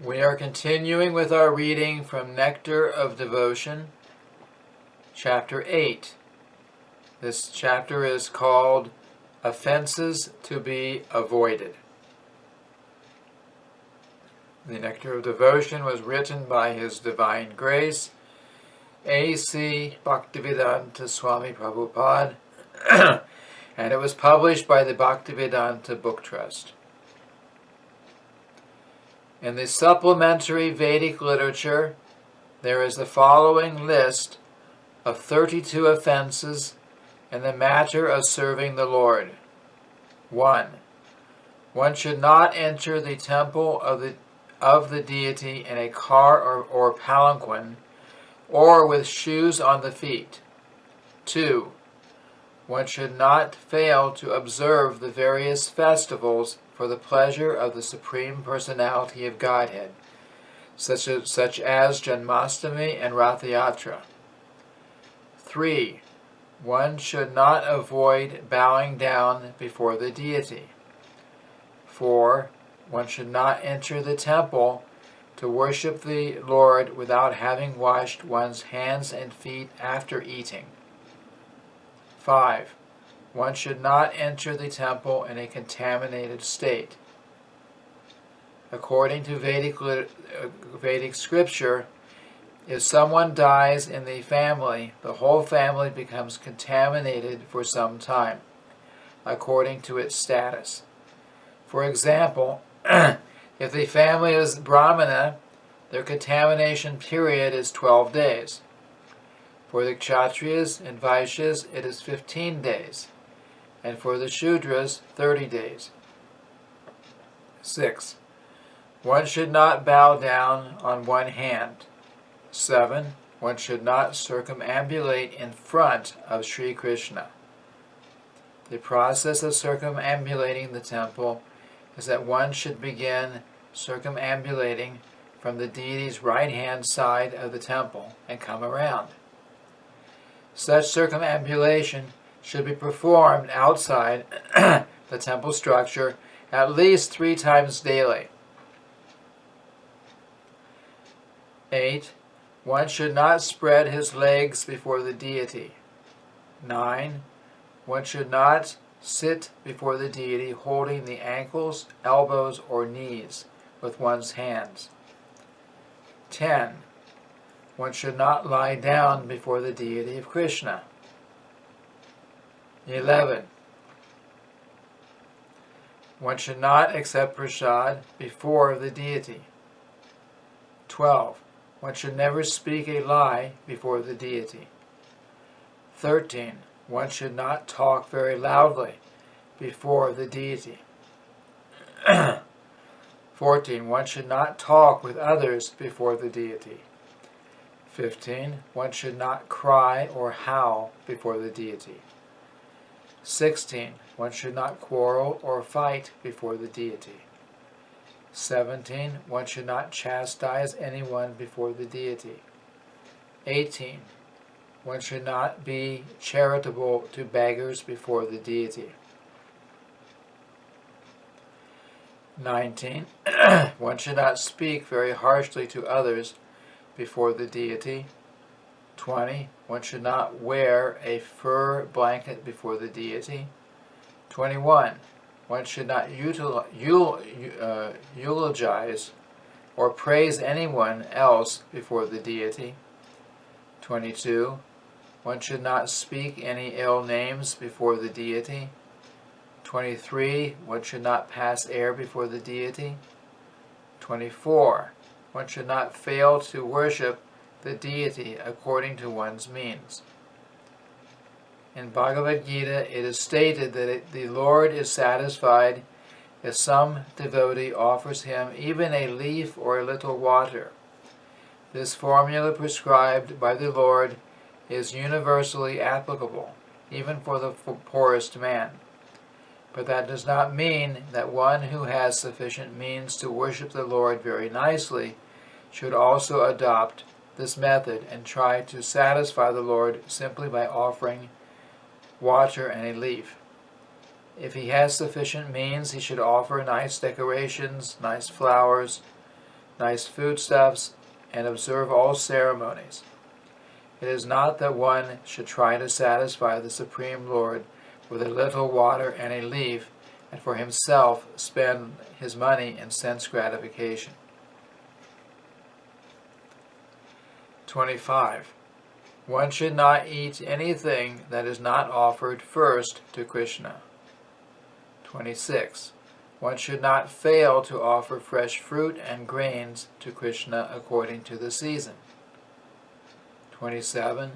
We are continuing with our reading from Nectar of Devotion, Chapter 8. This chapter is called Offenses to be Avoided. The Nectar of Devotion was written by His Divine Grace, A.C. Bhaktivedanta Swami Prabhupada, and it was published by the Bhaktivedanta Book Trust. In the supplementary Vedic literature, there is the following list of 32 offenses in the matter of serving the Lord. 1. One should not enter the temple of the deity in a car or palanquin, or with shoes on the feet. 2. One should not fail to observe the various festivals for the pleasure of the Supreme Personality of Godhead, such as Janmashtami and Rath Yatra. 3. One should not avoid bowing down before the deity. 4. One should not enter the temple to worship the Lord without having washed one's hands and feet after eating. 5. One should not enter the temple in a contaminated state. According to Vedic scripture, if someone dies in the family, the whole family becomes contaminated for some time, according to its status. For example, if the family is Brahmana, their contamination period is 12 days. For the Kshatriyas and Vaishyas, it is 15 days. And for the Shudras, 30 days. 6. One should not bow down on one hand. 7. One should not circumambulate in front of Sri Krishna. The process of circumambulating the temple is that one should begin circumambulating from the deity's right-hand side of the temple and come around. Such circumambulation should be performed outside the temple structure at least 3 times daily. 8. One should not spread his legs before the deity. 9. One should not sit before the deity holding the ankles, elbows, or knees with one's hands. 10. One should not lie down before the deity of Krishna. 11. One should not accept prasad before the deity. 12. One should never speak a lie before the deity. 13. One should not talk very loudly before the deity. 14. One should not talk with others before the deity. 15. One should not cry or howl before the deity. 16. One should not quarrel or fight before the deity. 17. One should not chastise anyone before the deity. 18. One should not be charitable to beggars before the deity. 19. One should not speak very harshly to others before the deity. 20. One should not wear a fur blanket before the deity. 21. One should not eulogize or praise anyone else before the deity. 22. One should not speak any ill names before the deity. 23. One should not pass air before the deity. 24. One should not fail to worship the deity according to one's means. In Bhagavad Gita, it is stated that the Lord is satisfied if some devotee offers him even a leaf or a little water. This formula prescribed by the Lord is universally applicable, even for the poorest man. But that does not mean that one who has sufficient means to worship the Lord very nicely should also adopt this method and try to satisfy the Lord simply by offering water and a leaf. If he has sufficient means, he should offer nice decorations, nice flowers, nice foodstuffs, and observe all ceremonies. It is not that one should try to satisfy the Supreme Lord with a little water and a leaf, and for himself spend his money in sense gratification. 25. One should not eat anything that is not offered first to Krishna. 26. One should not fail to offer fresh fruit and grains to Krishna according to the season. 27.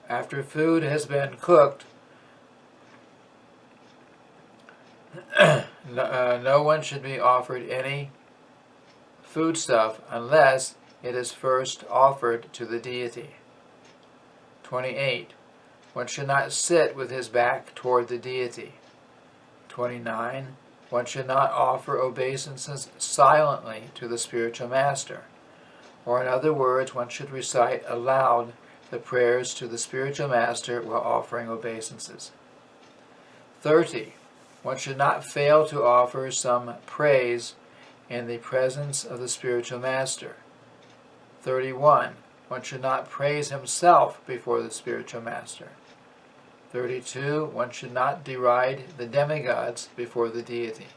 After food has been cooked, no one should be offered any foodstuff unless it is first offered to the deity. 28. One should not sit with his back toward the deity. 29. One should not offer obeisances silently to the spiritual master. Or in other words, one should recite aloud the prayers to the spiritual master while offering obeisances. 30. One should not fail to offer some praise in the presence of the spiritual master. 31. One should not praise himself before the spiritual master. 32. One should not deride the demigods before the deity.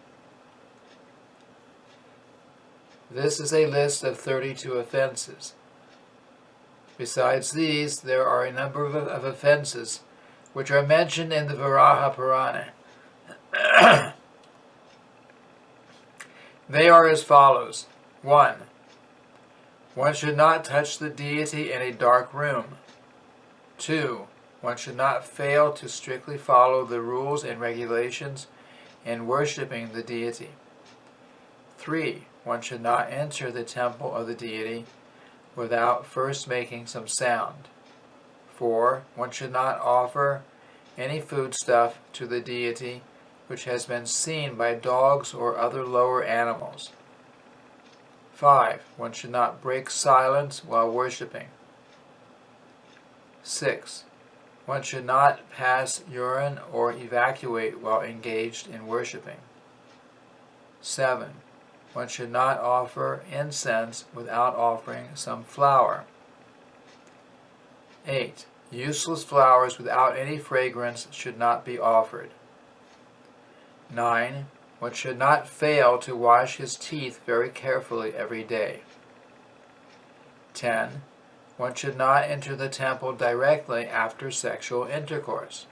This is a list of 32 offenses. Besides these, there are a number of offenses which are mentioned in the Varaha Purana. They are as follows. 1. One should not touch the deity in a dark room. 2. One should not fail to strictly follow the rules and regulations in worshiping the deity. 3. One should not enter the temple of the deity without first making some sound. 4. One should not offer any foodstuff to the deity which has been seen by dogs or other lower animals. 5. One should not break silence while worshiping. 6. One should not pass urine or evacuate while engaged in worshiping. 7. One should not offer incense without offering some flower. 8. Useless flowers without any fragrance should not be offered. 9. One should not fail to wash his teeth very carefully every day. 10. One should not enter the temple directly after sexual intercourse.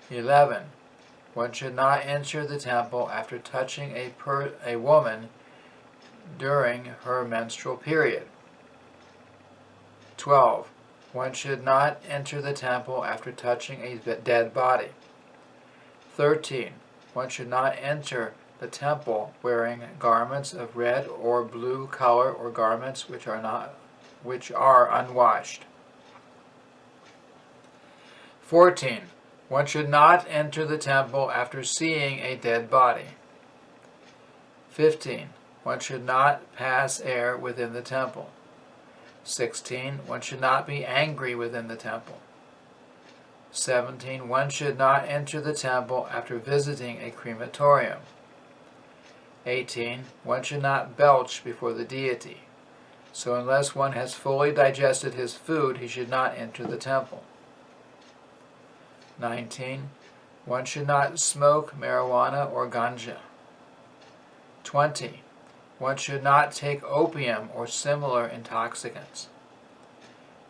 11. One should not enter the temple after touching a woman during her menstrual period. 12. One should not enter the temple after touching a dead body. 13. One should not enter the temple wearing garments of red or blue color or garments which are unwashed. 14. One should not enter the temple after seeing a dead body. 15. One should not pass air within the temple. 16. One should not be angry within the temple. 17. One should not enter the temple after visiting a crematorium. 18. One should not belch before the deity. So unless one has fully digested his food, he should not enter the temple. 19. One should not smoke marijuana or ganja. 20. One should not take opium or similar intoxicants.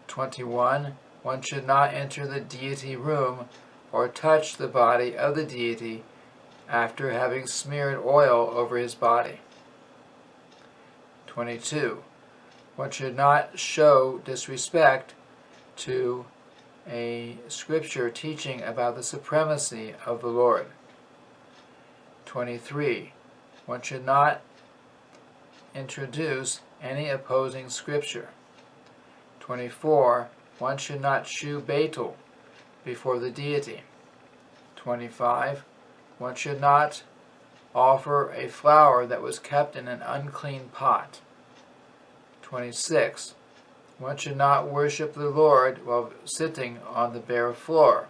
21. One should not enter the deity room or touch the body of the deity after having smeared oil over his body. 22. One should not show disrespect to a scripture teaching about the supremacy of the Lord. 23. One should not introduce any opposing scripture. 24. One should not chew betel before the deity. 25. One should not offer a flower that was kept in an unclean pot. 26. One should not worship the Lord while sitting on the bare floor.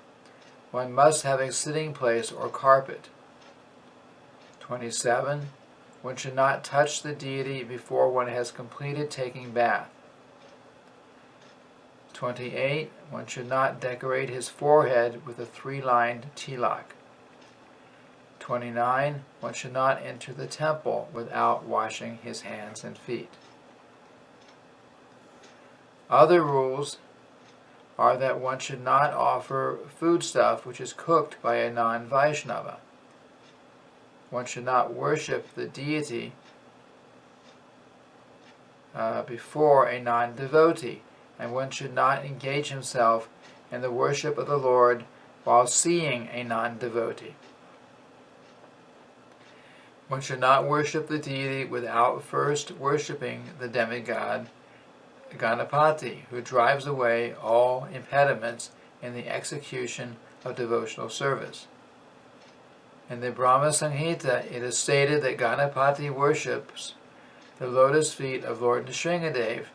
One must have a sitting place or carpet. 27. One should not touch the deity before one has completed taking bath. 28. One should not decorate his forehead with a 3-lined tilak. 29. One should not enter the temple without washing his hands and feet. Other rules are that one should not offer foodstuff which is cooked by a non-Vaishnava. One should not worship the deity before a non-devotee, and one should not engage himself in the worship of the Lord while seeing a non-devotee. One should not worship the deity without first worshiping the demigod Ganapati, who drives away all impediments in the execution of devotional service. In the Brahma Samhita, it is stated that Ganapati worships the lotus feet of Lord Nrsingadev,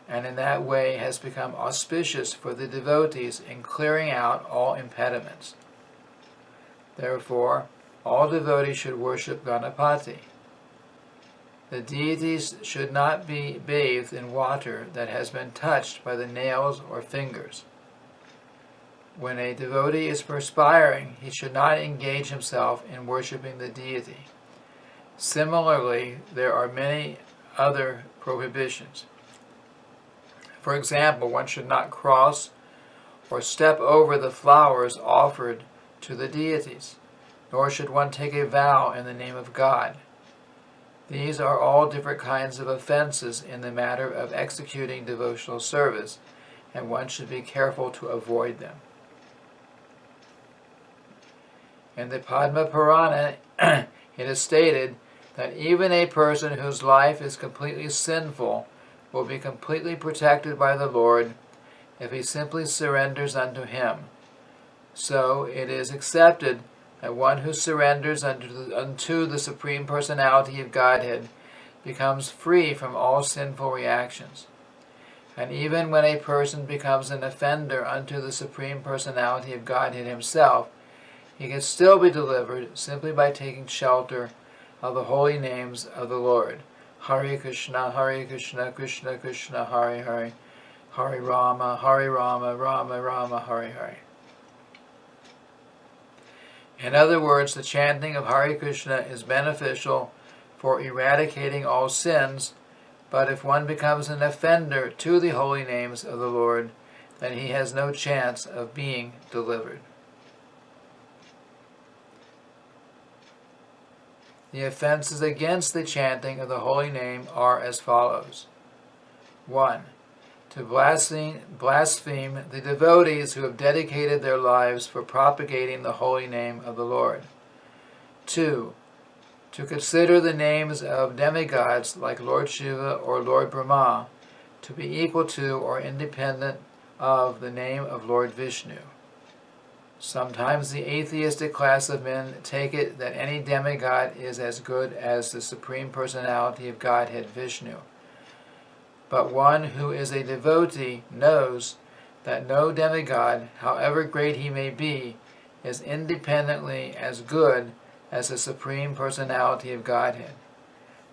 and in that way has become auspicious for the devotees in clearing out all impediments. Therefore, all devotees should worship Ganapati. The deities should not be bathed in water that has been touched by the nails or fingers. When a devotee is perspiring, he should not engage himself in worshiping the deity. Similarly, there are many other prohibitions. For example, one should not cross or step over the flowers offered to the deities, nor should one take a vow in the name of God. These are all different kinds of offenses in the matter of executing devotional service, and one should be careful to avoid them. In the Padma Purana, it is stated that even a person whose life is completely sinful will be completely protected by the Lord if he simply surrenders unto him. So it is accepted that one who surrenders unto the Supreme Personality of Godhead becomes free from all sinful reactions. And even when a person becomes an offender unto the Supreme Personality of Godhead himself, he can still be delivered simply by taking shelter of the holy names of the Lord. Hare Krishna, Krishna Krishna, Hare Hare, Hare Rama, Rama Rama, Hare Hare. In other words, the chanting of Hare Krishna is beneficial for eradicating all sins, but if one becomes an offender to the holy names of the Lord, then he has no chance of being delivered. The offenses against the chanting of the holy name are as follows. 1. To blaspheme the devotees who have dedicated their lives for propagating the holy name of the Lord. 2. To consider the names of demigods like Lord Shiva or Lord Brahma to be equal to or independent of the name of Lord Vishnu. Sometimes the atheistic class of men take it that any demigod is as good as the Supreme Personality of Godhead, Vishnu. But one who is a devotee knows that no demigod, however great he may be, is independently as good as the Supreme Personality of Godhead.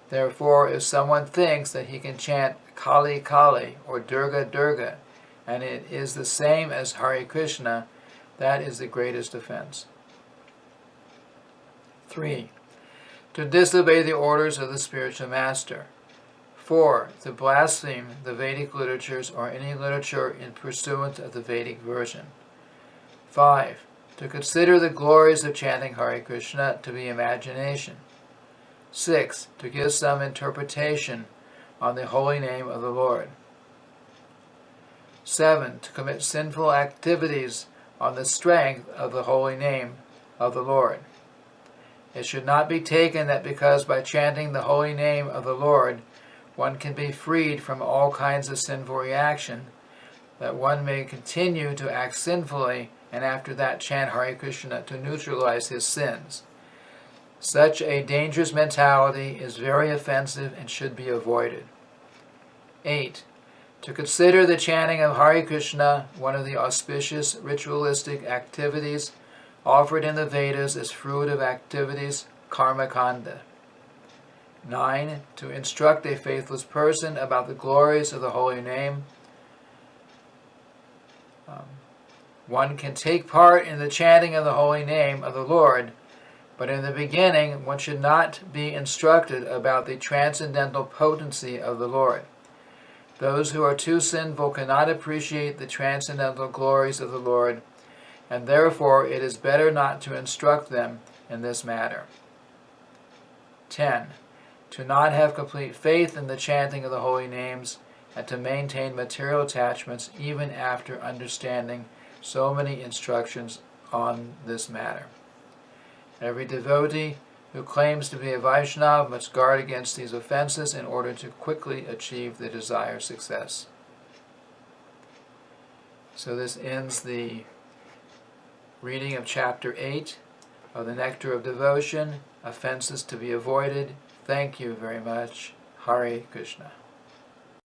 Therefore, if someone thinks that he can chant Kali Kali or Durga Durga, and it is the same as Hare Krishna, that is the greatest offense. 3. To disobey the orders of the spiritual master. 4. To blaspheme the Vedic literatures or any literature in pursuant of the Vedic version. 5. To consider the glories of chanting Hare Krishna to be imagination. 6. To give some interpretation on the holy name of the Lord. 7. To commit sinful activities on the strength of the holy name of the Lord. It should not be taken that because by chanting the holy name of the Lord one can be freed from all kinds of sinful reaction, that one may continue to act sinfully and after that chant Hare Krishna to neutralize his sins. Such a dangerous mentality is very offensive and should be avoided. 8. To consider the chanting of Hare Krishna one of the auspicious ritualistic activities offered in the Vedas as fruit of activities, karma kanda. 9. To instruct a faithless person about the glories of the holy name. One can take part in the chanting of the holy name of the Lord, but in the beginning one should not be instructed about the transcendental potency of the Lord. Those who are too sinful cannot appreciate the transcendental glories of the Lord, and therefore it is better not to instruct them in this matter. 10. To not have complete faith in the chanting of the holy names, and to maintain material attachments even after understanding so many instructions on this matter. Every devotee who claims to be a Vaishnava must guard against these offenses in order to quickly achieve the desired success. So this ends the reading of chapter 8 of the Nectar of Devotion, Offenses to be Avoided. Thank you very much. Hare Krishna.